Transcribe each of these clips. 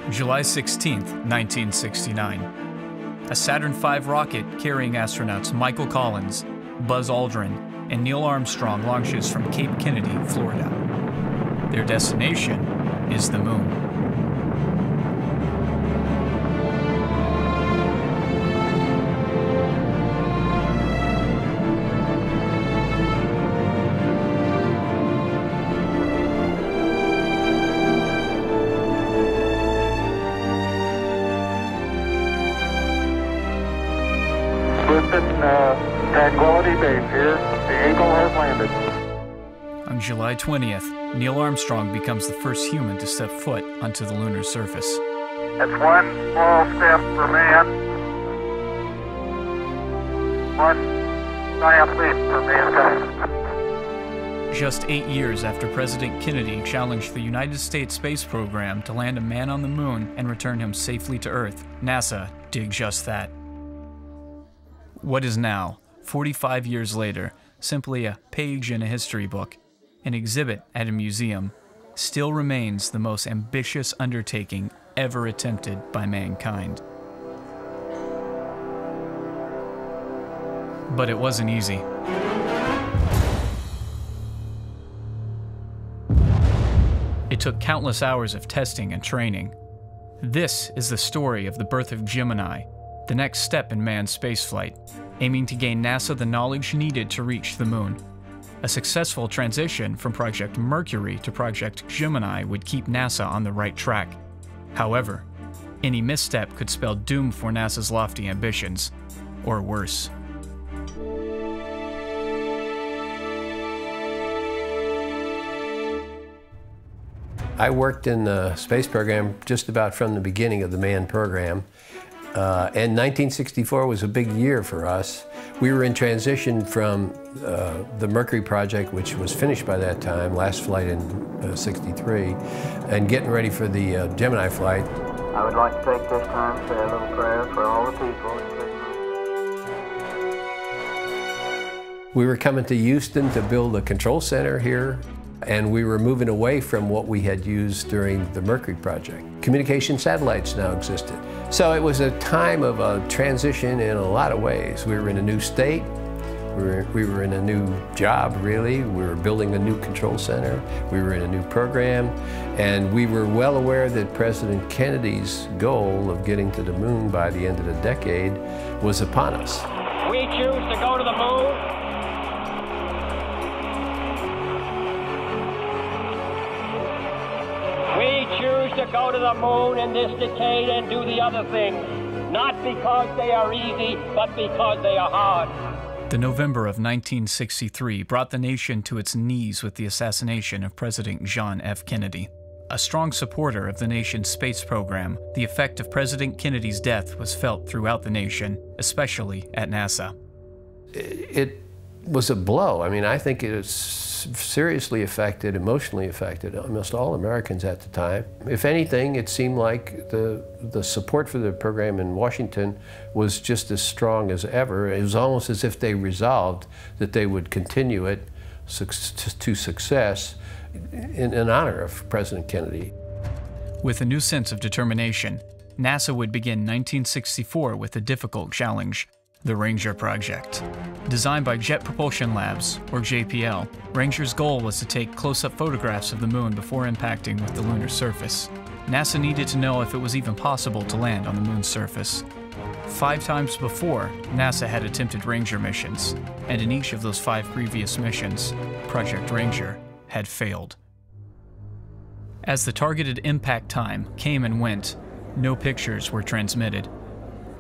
July 16, 1969. A Saturn V rocket carrying astronauts Michael Collins, Buzz Aldrin, and Neil Armstrong launches from Cape Kennedy, Florida. Their destination is the moon. Tranquility Base here. The Eagle has landed. On July 20th, Neil Armstrong becomes the first human to step foot onto the lunar surface. That's one small step for man, one giant leap for mankind. Just 8 years after President Kennedy challenged the United States space program to land a man on the moon and return him safely to Earth, NASA did just that. What is now, 45 years later, simply a page in a history book, an exhibit at a museum, still remains the most ambitious undertaking ever attempted by mankind. But it wasn't easy. It took countless hours of testing and training. This is the story of the birth of Gemini, the next step in manned spaceflight, aiming to gain NASA the knowledge needed to reach the moon. A successful transition from Project Mercury to Project Gemini would keep NASA on the right track. However, any misstep could spell doom for NASA's lofty ambitions, or worse. I worked in the space program just about from the beginning of the manned program. And 1964 was a big year for us. We were in transition from the Mercury project, which was finished by that time, last flight in '63, and getting ready for the Gemini flight. I would like to take this time to say a little prayer for all the people. We were coming to Houston to build a control center here, and we were moving away from what we had used during the Mercury project. Communication satellites now existed. So it was a time of a transition in a lot of ways. We were in a new state, we were in a new job, really. We were building a new control center, we were in a new program, and we were well aware that President Kennedy's goal of getting to the moon by the end of the decade was upon us. We choose to go to the moon. To go to the moon in this decade and do the other things, not because they are easy, but because they are hard. The November of 1963 brought the nation to its knees with the assassination of President John F. Kennedy. A strong supporter of the nation's space program, the effect of President Kennedy's death was felt throughout the nation, especially at NASA. It was a blow. I mean, I think it was seriously affected, emotionally affected almost all Americans at the time. If anything, it seemed like the support for the program in Washington was just as strong as ever. It was almost as if they resolved that they would continue it to success in honor of President Kennedy. With a new sense of determination, NASA would begin 1964 with a difficult challenge: the Ranger project. Designed by Jet Propulsion Labs, or JPL, Ranger's goal was to take close-up photographs of the moon before impacting with the lunar surface. NASA needed to know if it was even possible to land on the moon's surface. 5 times before, NASA had attempted Ranger missions, and in each of those 5 previous missions, Project Ranger had failed. As the targeted impact time came and went, no pictures were transmitted.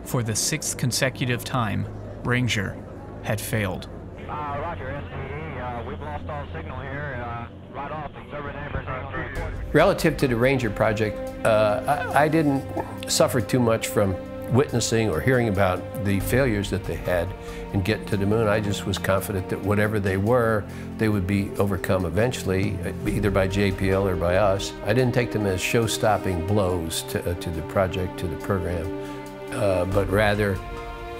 For the 6th consecutive time, Ranger had failed. Roger, SCE. We've lost all signal here. Right off, observer neighbors. Relative to the Ranger project, I didn't suffer too much from witnessing or hearing about the failures that they had in getting to the moon. I just was confident that whatever they were, they would be overcome eventually, either by JPL or by us. I didn't take them as show-stopping blows to the project, to the program, but rather,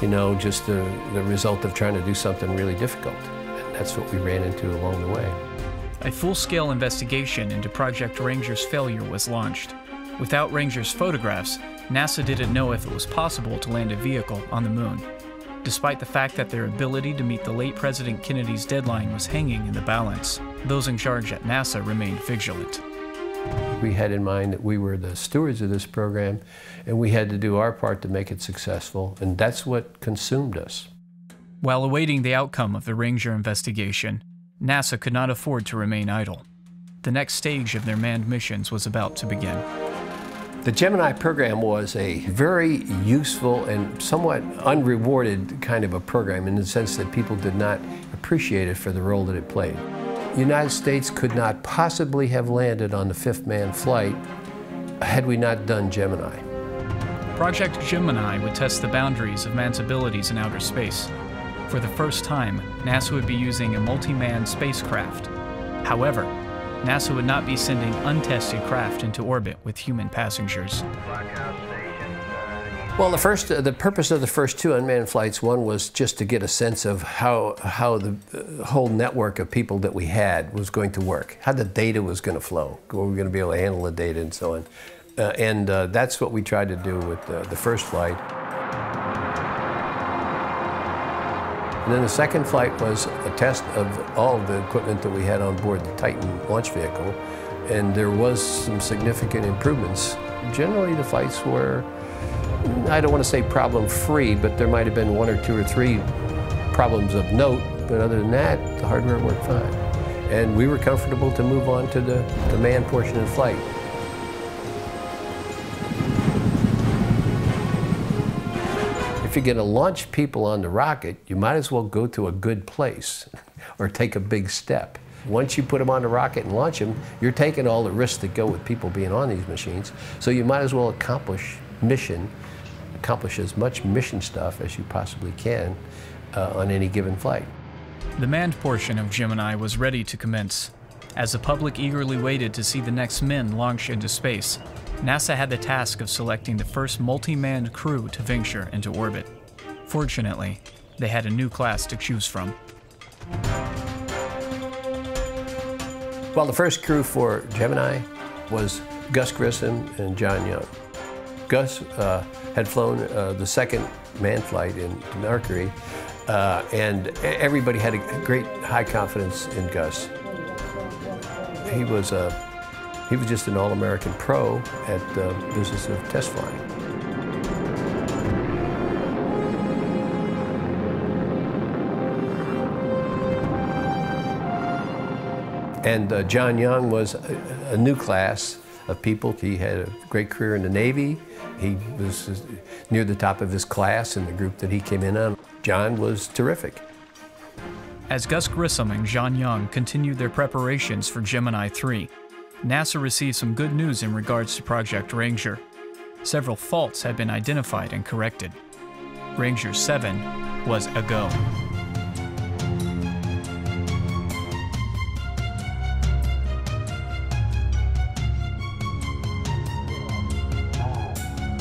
you know, just the result of trying to do something really difficult. And that's what we ran into along the way. A full-scale investigation into Project Ranger's failure was launched. Without Ranger's photographs, NASA didn't know if it was possible to land a vehicle on the moon. Despite the fact that their ability to meet the late President Kennedy's deadline was hanging in the balance, those in charge at NASA remained vigilant. We had in mind that we were the stewards of this program, and we had to do our part to make it successful, and that's what consumed us. While awaiting the outcome of the Ranger investigation, NASA could not afford to remain idle. The next stage of their manned missions was about to begin. The Gemini program was a very useful and somewhat unrewarded kind of a program in the sense that people did not appreciate it for the role that it played. The United States could not possibly have landed on the fifth manned flight had we not done Gemini. Project Gemini would test the boundaries of man's abilities in outer space. For the first time, NASA would be using a multi-manned spacecraft. However, NASA would not be sending untested craft into orbit with human passengers. Well, the purpose of the first two unmanned flights, one was just to get a sense of how the whole network of people that we had was going to work, how the data was going to flow, were we going to be able to handle the data and so on. That's what we tried to do with the first flight. And then the second flight was a test of all of the equipment that we had on board the Titan launch vehicle, and there was some significant improvements. Generally, the flights were, I don't want to say problem-free, but there might have been one or two or three problems of note, but other than that, the hardware worked fine. And we were comfortable to move on to the manned portion of the flight. If you're going to launch people on the rocket, you might as well go to a good place or take a big step. Once you put them on the rocket and launch them, you're taking all the risks that go with people being on these machines, so you might as well accomplish as much mission stuff as you possibly can on any given flight. The manned portion of Gemini was ready to commence. As the public eagerly waited to see the next men launch into space, NASA had the task of selecting the first multi-manned crew to venture into orbit. Fortunately, they had a new class to choose from. Well, the first crew for Gemini was Gus Grissom and John Young. Gus had flown the second manned flight in Mercury, and everybody had a great high confidence in Gus. He was just an all-American pro at the business of test flying. And John Young was a new class of people. He had a great career in the Navy. He was near the top of his class in the group that he came in on. John was terrific. As Gus Grissom and John Young continued their preparations for Gemini 3, NASA received some good news in regards to Project Ranger. Several faults had been identified and corrected. Ranger 7 was a go.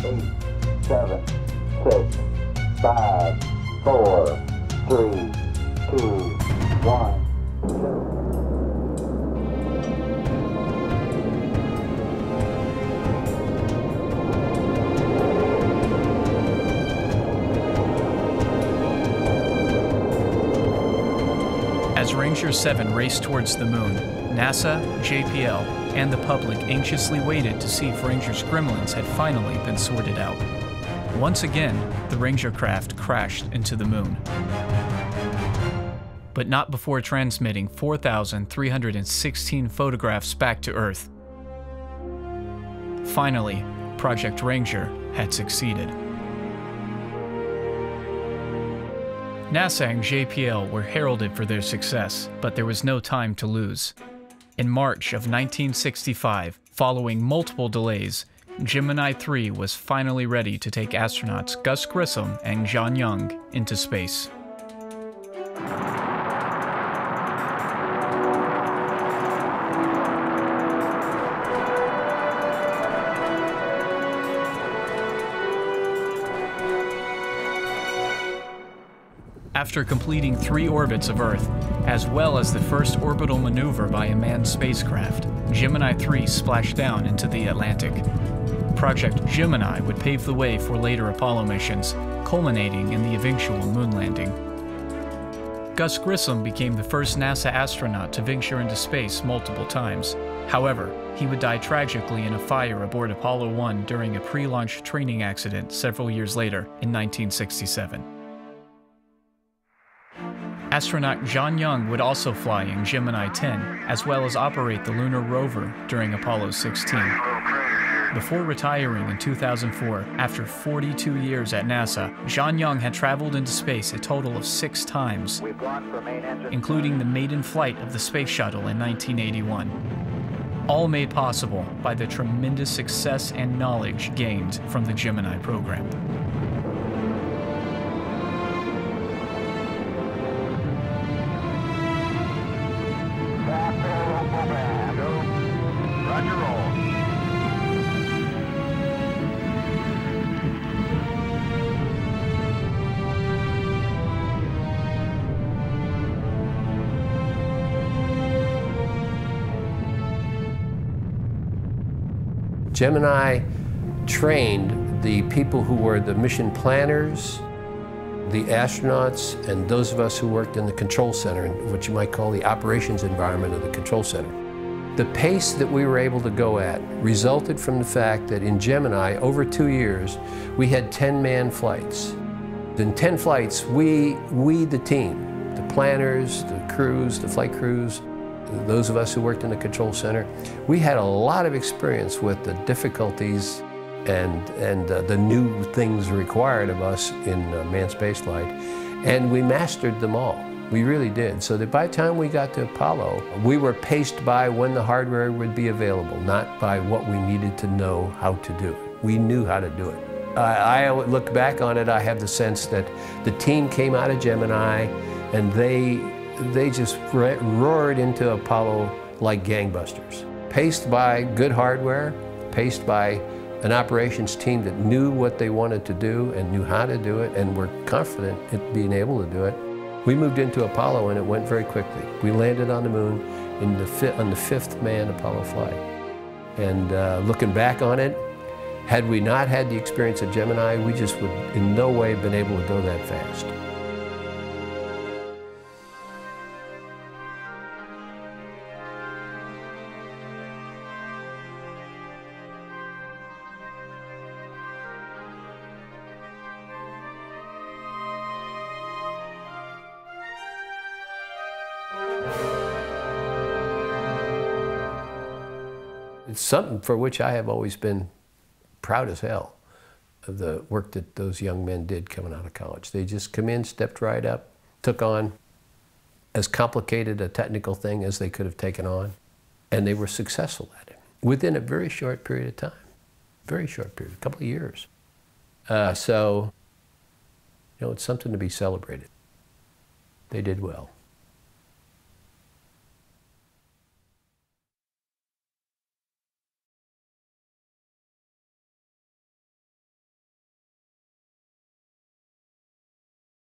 Eight, 7, 6, 5, 4, 3, 2, 1. As Ranger 7 raced towards the moon, NASA, JPL, and the public anxiously waited to see if Ranger's gremlins had finally been sorted out. Once again, the Ranger craft crashed into the moon. But not before transmitting 4,316 photographs back to Earth. Finally, Project Ranger had succeeded. NASA and JPL were heralded for their success, but there was no time to lose. In March of 1965, following multiple delays, Gemini 3 was finally ready to take astronauts Gus Grissom and John Young into space. After completing 3 orbits of Earth, as well as the first orbital maneuver by a manned spacecraft, Gemini 3 splashed down into the Atlantic. Project Gemini would pave the way for later Apollo missions, culminating in the eventual moon landing. Gus Grissom became the first NASA astronaut to venture into space multiple times. However, he would die tragically in a fire aboard Apollo 1 during a pre-launch training accident several years later in 1967. Astronaut John Young would also fly in Gemini 10, as well as operate the lunar rover during Apollo 16. Before retiring in 2004, after 42 years at NASA, John Young had traveled into space a total of 6 times, including the maiden flight of the space shuttle in 1981. All made possible by the tremendous success and knowledge gained from the Gemini program. Gemini trained the people who were the mission planners, the astronauts, and those of us who worked in the control center, what you might call the operations environment of the control center. The pace that we were able to go at resulted from the fact that in Gemini, over 2 years, we had 10-man flights. In 10 flights, we the team, the planners, the crews, the flight crews, those of us who worked in the control center, we had a lot of experience with the difficulties and the new things required of us in manned spaceflight, and we mastered them all. We really did. So that by the time we got to Apollo, we were paced by when the hardware would be available, not by what we needed to know how to do it. We knew how to do it. I look back on it, I have the sense that the team came out of Gemini and they just roared into Apollo like gangbusters. Paced by good hardware, paced by an operations team that knew what they wanted to do and knew how to do it and were confident in being able to do it. We moved into Apollo and it went very quickly. We landed on the moon on the 5th manned Apollo flight. And looking back on it, had we not had the experience of Gemini, we just would in no way have been able to go that fast. It's something for which I have always been proud as hell of the work that those young men did coming out of college. They just come in, stepped right up, took on as complicated a technical thing as they could have taken on, and they were successful at it within a very short period of time. Very short period, a couple of years. So, you know, it's something to be celebrated. They did well.